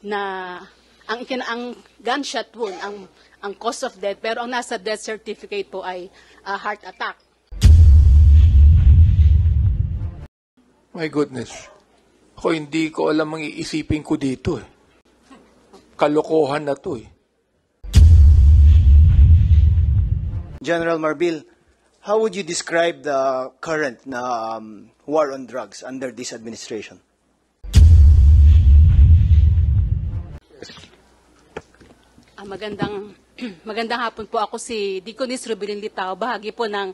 na ang gunshot wound, ang cause of death, pero ang nasa death certificate po ay heart attack. My goodness. Ako hindi ko alam ang iisipin ko dito eh. Kalokohan na to eh. General Marbil, how would you describe the current war on drugs under this administration? Magandang hapon po. Ako si Deaconess Rubilin Litao, bahagi po ng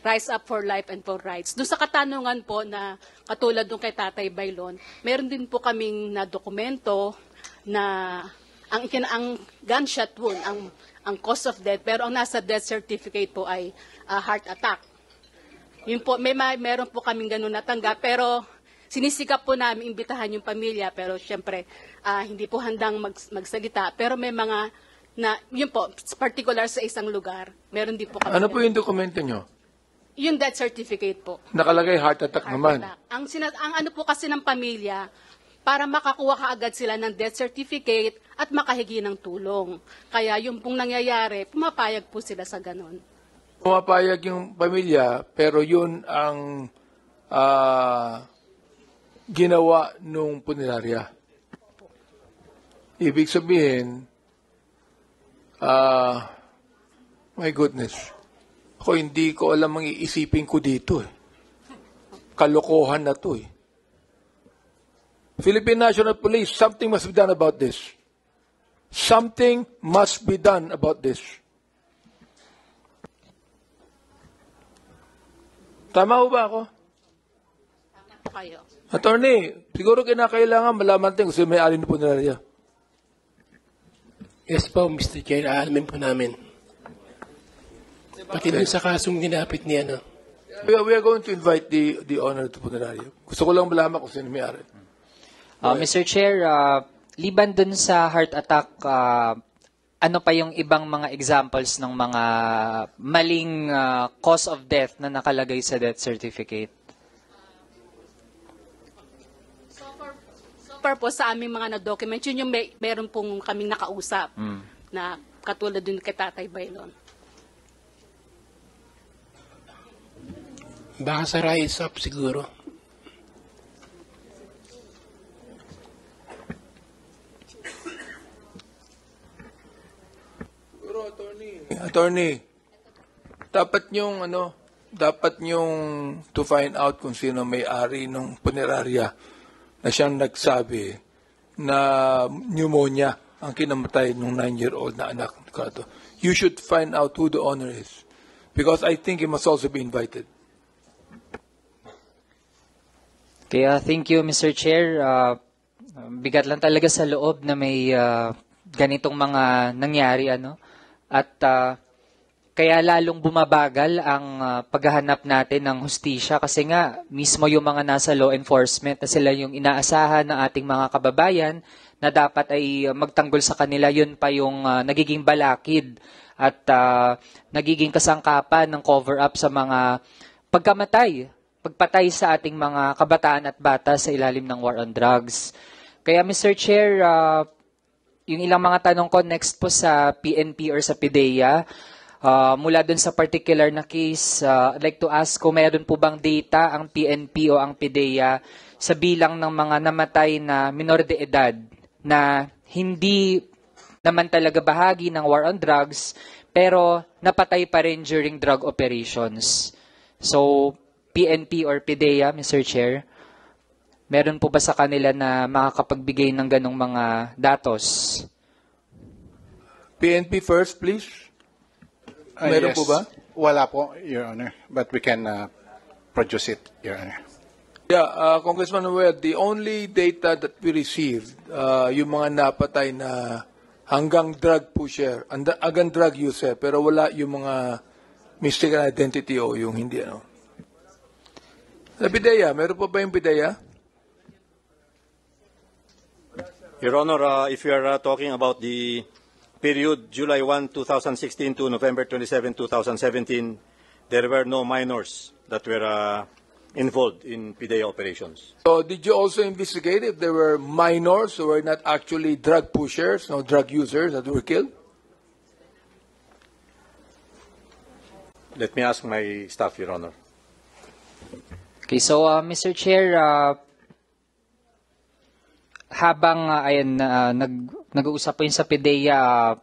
Rise Up for Life and for Rights. Doon sa katanungan po na katulad doon kay Tatay Bailon, meron din po kaming na dokumento na ang gunshot wound, ang cause of death, pero ang nasa death certificate po ay heart attack. Yun po, meron po kaming ganun natanggap, pero sinisikap po namin imbitahan yung pamilya, pero syempre hindi po handang magsalita. Pero may mga yun po, particular sa isang lugar, meron din po kami. Ano po yung dokumento nyo? Yung death certificate po. Nakalagay heart attack naman. Attack. Ang ano po kasi ng pamilya, para makakuha kaagad sila ng death certificate at makahingi ng tulong. Kaya yung pong nangyayari, pumapayag po sila sa ganon. Pumapayag yung pamilya, pero yun ang ginawa nung punerarya. Ibig sabihin, my goodness, ako hindi ko alam ang iisipin ko dito eh. Kalokohan na to eh. Philippine National Police, something must be done about this. Something must be done about this. Tama ho ba ako? Tama po kayo. Attorney, siguro kinakailangan malaman natin kung sino may-ari na punerarya. Yes po, Mr. Chair, aalamin po namin. Pati dun sa kasong ginapit ni ano. We are going to invite the owner to punerarya. Gusto ko lang malaman kung sino may-ari. Mr. Chair, liban dun sa heart attack, ano pa yung ibang mga examples ng mga maling cause of death na nakalagay sa death certificate? So far po sa aming mga na-document, yun yung meron pong kaming nakausap na katulad dun kay Tatay Bailon. Baka sa rise up siguro. Attorney, dapat yung to find out kung sino may-ari ng punerarya na siyang nagsabi na pneumonia ang kinamatay ng 9-year-old na anak. You should find out who the owner is. Because I think he must also be invited. Kaya thank you, Mr. Chair. Bigat lang talaga sa loob na may ganitong mga nangyari, ano? At kaya lalong bumabagal ang paghahanap natin ng hustisya kasi nga mismo yung mga nasa law enforcement na sila yung inaasahan ng ating mga kababayan na dapat ay magtanggol sa kanila, yun pa yung nagiging balakid at nagiging kasangkapan ng cover-up sa mga pagpatay sa ating mga kabataan at bata sa ilalim ng war on drugs. Kaya Mr. Chair, yung ilang mga tanong ko next po sa PNP or sa PIDEA, mula dun sa particular na case, I'd like to ask kung mayroon po bang data ang PNP o ang PIDEA sa bilang ng mga namatay na minor de edad na hindi naman talaga bahagi ng war on drugs pero napatay pa rin during drug operations. So, PNP or PIDEA, Mr. Chair, meron po ba sa kanila na makakapagbigay ng ganong mga datos? PNP first, please. Meron yes. po ba? Wala po, Your Honor. But we can produce it, Your Honor. Yeah, Congressman Noel, the only data that we received, yung mga napatay na hanggang drug pusher, hanggang drug user, pero wala yung mga mistaken identity o yung hindi, ano. Sa PIDEA, meron po ba yung PIDEA? Your Honor, if you are talking about the period July 1, 2016 to November 27, 2017, there were no minors that were involved in PIDEA operations. So did you also investigate if there were minors who were not actually drug pushers, no drug users that were killed? Let me ask my staff, Your Honor. Okay, so Mr. Chair, habang nag-uusap po yun sa PIDEA,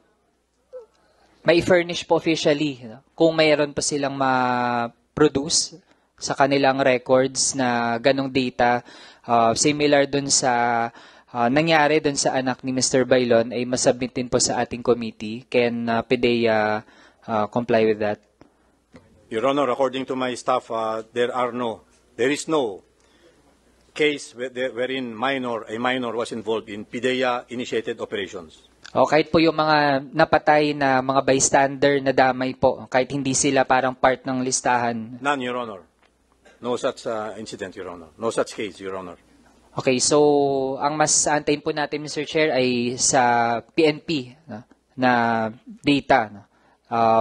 may furnish po officially kung mayroon pa silang ma-produce sa kanilang records na ganong data similar dun sa nangyari dun sa anak ni Mr. Bailon ay masubmit din po sa ating committee. Can PIDEA comply with that? Your Honor, according to my staff, there is no case wherein a minor was involved in PIDEA-initiated operations. O kahit po yung mga napatay na mga bystander na damay po, kahit hindi sila parang part ng listahan. None, Your Honor. No such incident, Your Honor. No such case, Your Honor. Okay, so ang mas antayin po natin, Mr. Chair, ay sa PNP na data.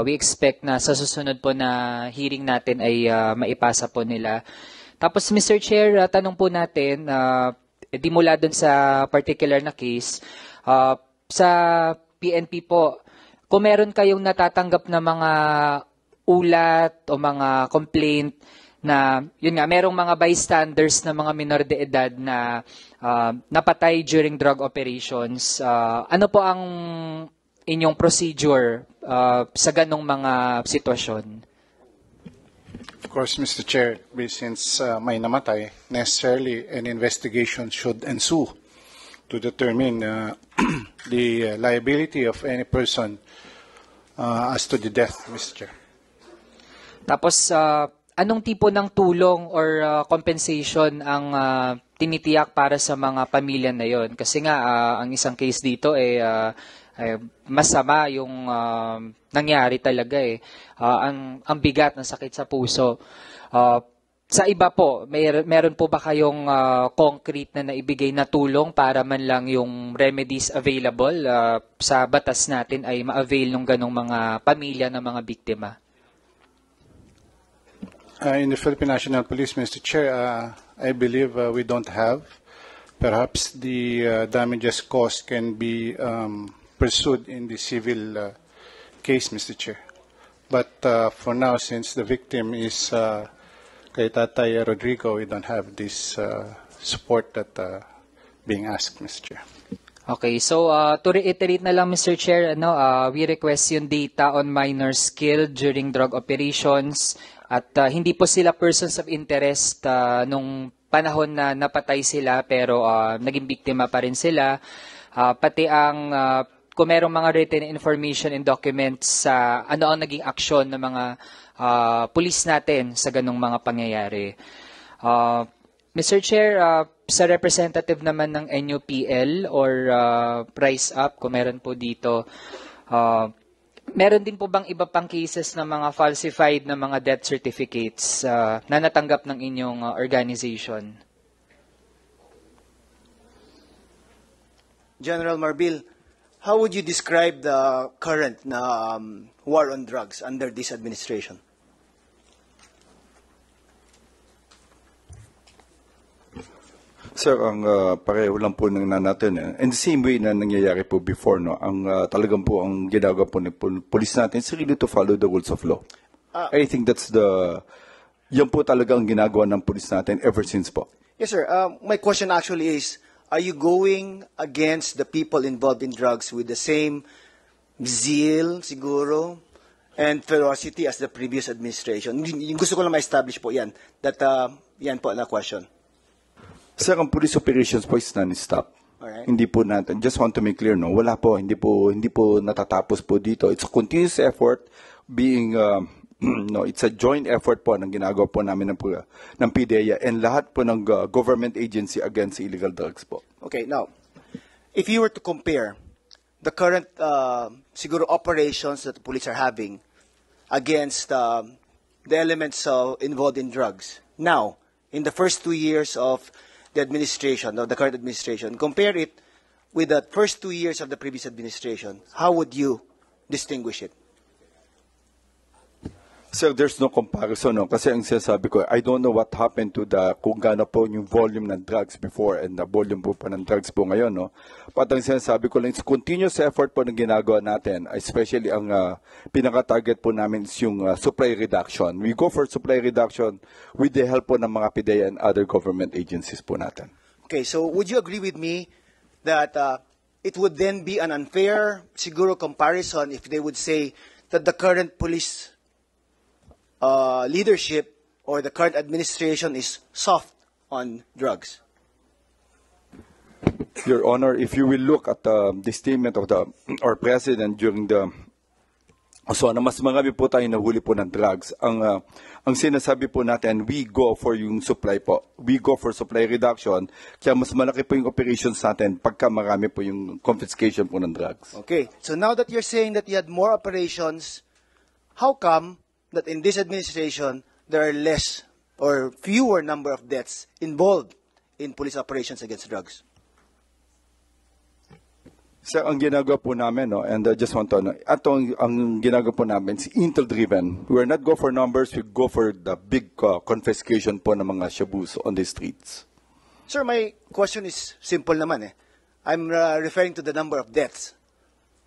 We expect na sa susunod po na hearing natin ay maipasa po nila. Tapos, Mr. Chair, tanong po natin, di mula dun sa particular na case, sa PNP po, kung meron kayong natatanggap na mga ulat o mga complaint na, yun nga, merong mga bystanders na mga minor de edad na napatay during drug operations, ano po ang inyong procedure sa ganong mga sitwasyon? Of course, Mr. Chair, since may namatay, necessarily an investigation should ensue to determine the liability of any person as to the death, Mr. Chair. Tapos, anong tipo ng tulong or compensation ang tinitiyak para sa mga pamilya na yon? Kasi nga, ang isang case dito masama yung nangyari talaga ang bigat ng sakit sa puso. Sa iba po, meron po ba kayong concrete na naibigay na tulong para man lang yung remedies available sa batas natin ay ma-avail ng ganong mga pamilya ng mga biktima? In the Philippine National Police, Mr. Chair, I believe we don't have. Perhaps the damages caused can be pursued in the civil case, Mr. Chair. But for now, since the victim is kay Tatay Rodrigo, we don't have this support that being asked, Mr. Chair. Okay, so to reiterate na lang, Mr. Chair, we request yung data on minors killed during drug operations at hindi po sila persons of interest nung panahon na napatay sila pero naging biktima pa rin sila. Pati ang kung merong mga written information and documents sa ano ang naging aksyon ng mga pulis natin sa ganong mga pangyayari. Mr. Chair, sa representative naman ng NUPL or Rise Up, kung meron po dito, meron din po bang iba pang cases ng mga falsified na mga death certificates na natanggap ng inyong organization? General Marbil, how would you describe the current war on drugs under this administration? Sir, ang pareho lang po ng natin. In the same way na nangyayari po before, no, ang talagang po ang ginagawa po ng police natin is really to follow the rules of law. I think yan po talaga ang ginagawa ng police natin ever since po. Yes, sir. My question actually is, are you going against the people involved in drugs with the same zeal, siguro, and ferocity as the previous administration? Yung gusto ko lang ma-establish po yan. Yan po na question. Sir, ang police operations po is non-stop. Alright. Hindi po natin, just want to make clear, no, wala po, hindi po natatapos po dito. It's a continuous effort being, no, it's a joint effort po ng ginagawa po namin ng PIDEA and lahat po ng government agency against illegal drugs po. Okay, now, if you were to compare the current siguro operations that the police are having against the elements involved in drugs, now, in the first 2 years of the administration, of the current administration, compare it with the first 2 years of the previous administration, how would you distinguish it? Sir, there's no comparison, no? Kasi ang sinasabi ko, I don't know what happened to kung gaano po yung volume ng drugs before and the volume po pa ng drugs po ngayon, no? But ang sinasabi ko lang, is continuous effort po na ginagawa natin, especially ang pinaka-target po namin is yung supply reduction. We go for supply reduction with the help po ng mga PIDEA and other government agencies po natin. Okay, so would you agree with me that it would then be an unfair, siguro, comparison if they would say that the current police leadership or the current administration is soft on drugs? Your Honor, if you will look at the statement of our President during so mas marami po tayo nahuli po ng drugs. Ang sinasabi po natin, we go for yung supply po. We go for supply reduction. Kaya mas malaki po yung operations natin pagka marami po yung confiscation po ng drugs. Okay, so now that you're saying that you had more operations, how come that in this administration there are less or fewer number of deaths involved in police operations against drugs? Sir, ang ginagawa po namin, no, and I just want to know, ang ginagawa po namin is intel-driven. We are not go for numbers, we go for the big confiscation po ng mga shabus on the streets. Sir, my question is simple naman eh. I'm referring to the number of deaths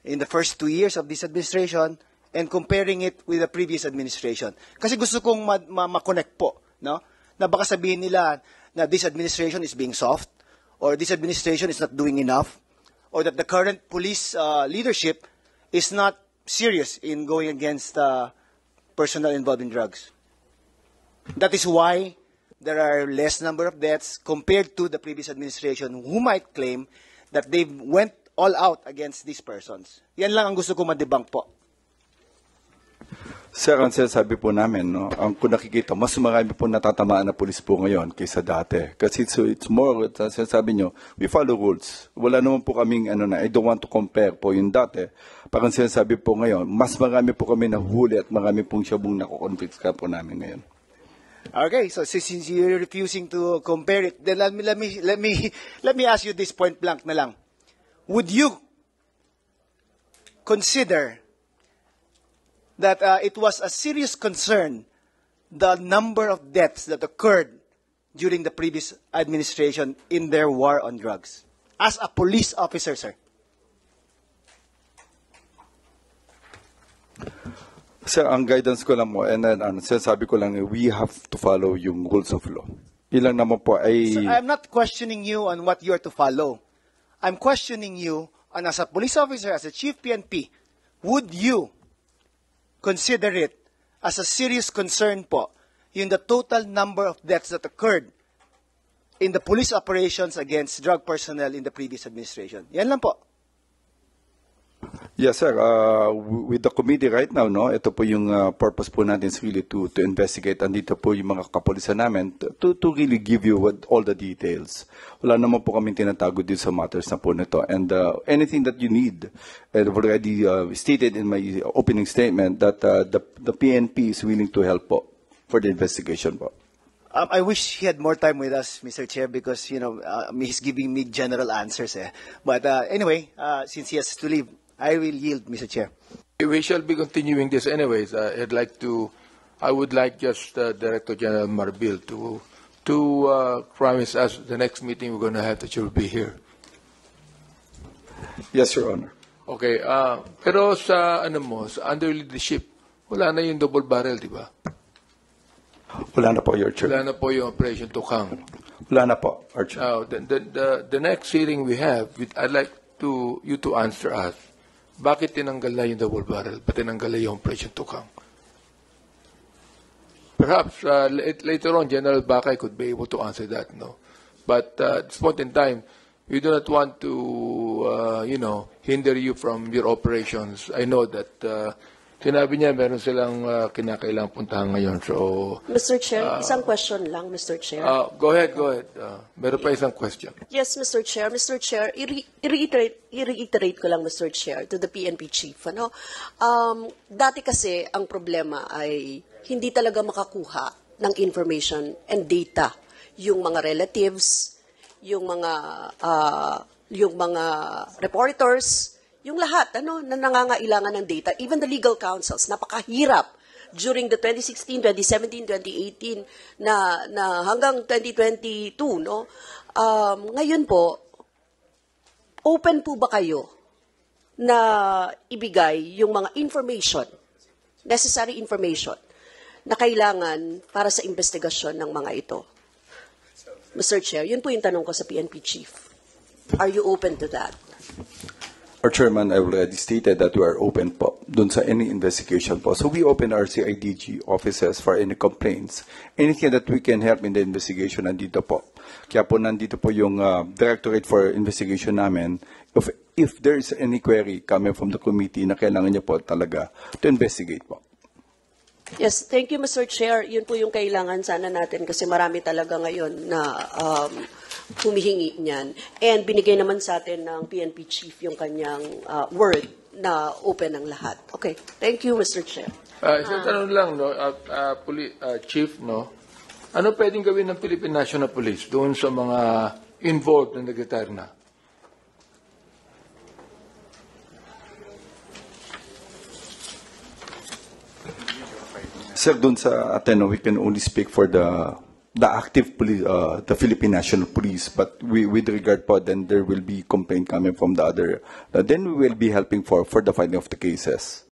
in the first 2 years of this administration and comparing it with the previous administration. Kasi gusto kong ma-connect po, no? Na baka sabihin nila na this administration is being soft or this administration is not doing enough, or that the current police leadership is not serious in going against personnel involved in drugs. That is why there are less number of deaths compared to the previous administration who might claim that they went all out against these persons. Yan lang ang gusto ko ma-debunk po. Sir, ang sinasabi po namin, no, ang kung nakikita, mas marami po natatamaan na pulis po ngayon kaysa dati. Kasi it's more, sinasabi nyo, we follow rules. Wala naman po kaming, I don't want to compare po yung dati. Parang sinasabi po ngayon, mas marami po kami nahuli at marami pong siyabong nakukonfisca po namin ngayon. Okay, so since you're refusing to compare it, then let me ask you this point blank na lang. Would you consider that it was a serious concern, the number of deaths that occurred during the previous administration in their war on drugs? As a police officer, sir. Sir, ang guidance ko lang mo, and then sinasabi ko lang, we have to follow yung rules of law. Ilang naman po ay... Sir, I'm not questioning you on what you are to follow. I'm questioning you on as a police officer, as a chief PNP, would you consider it as a serious concern po yung the total number of deaths that occurred in the police operations against drug personnel in the previous administration? Yan lang po. Yes, sir. With the committee right now, no, ito po yung purpose po natin is really to investigate. Andito po yung mga kapulisan namin to really give you all the details. Wala naman po kaming tinatago din sa matters na po nito. And anything that you need, and I've already stated in my opening statement that the PNP is willing to help po for the investigation po. I wish he had more time with us, Mr. Chair, because, he's giving me general answers. But anyway, since he has to leave, I will yield, Mr. Chair. We shall be continuing this anyways. I would like just Director General Marbil to promise us the next meeting we're going to have that you'll be here. Yes, Your Honor. Okay, pero sa under leadership, wala na yung double barrel, di ba? Wala na po, Your Chair. Wala na po yung Operation Tukang. Wala na po, Your Chair. Now, the next hearing we have, I'd like you to answer us. Bakit tinanggal na yung double barrel? Ba't tinanggal na yung Operation Tukang? Perhaps later on, General Bakay could be able to answer that, no? But at this point in time, we do not want to, hinder you from your operations. I know that sinabi niya meron silang kinakailangang puntahan ngayon. So, Mr. Chair, isang question lang, Mr. Chair. Go ahead. Meron pa isang question. Yes, Mr. Chair. Mr. Chair, i-reiterate ko lang, Mr. Chair, to the PNP chief. Dati kasi ang problema ay hindi talaga makakuha ng information and data yung mga relatives, yung mga reporters, yung lahat na nangangailangan ng data, even the legal counsels, napakahirap during the 2016, 2017, 2018 na hanggang 2022, no? Ngayon po, open po ba kayo na ibigay yung mga information, necessary information na kailangan para sa investigasyon ng mga ito? Mr. Chair, yun po yung tanong ko sa PNP Chief. Are you open to that? Our chairman, I already stated that we are open po dun sa any investigation po. So we open our CIDG offices for any complaints. Anything that we can help in the investigation, nandito po. Kaya po nandito po yung Directorate for Investigation namin. If there is any query coming from the committee na kailangan niya po talaga to investigate po. Yes, thank you, Mr. Chair. Yun po yung kailangan sana natin kasi marami talaga ngayon na humihingi niyan. And binigay naman sa atin ng PNP Chief yung kanyang word na open ang lahat. Okay, thank you, Mr. Chair. Isang tanong lang, no, Chief, no, ano pwedeng gawin ng Philippine National Police doon sa mga involved na nag-retire na? Sir, dun sa Ateneo, we can only speak for the active police, the Philippine National Police. But with regard po, then there will be complaint coming from the other. Then we will be helping for the finding of the cases.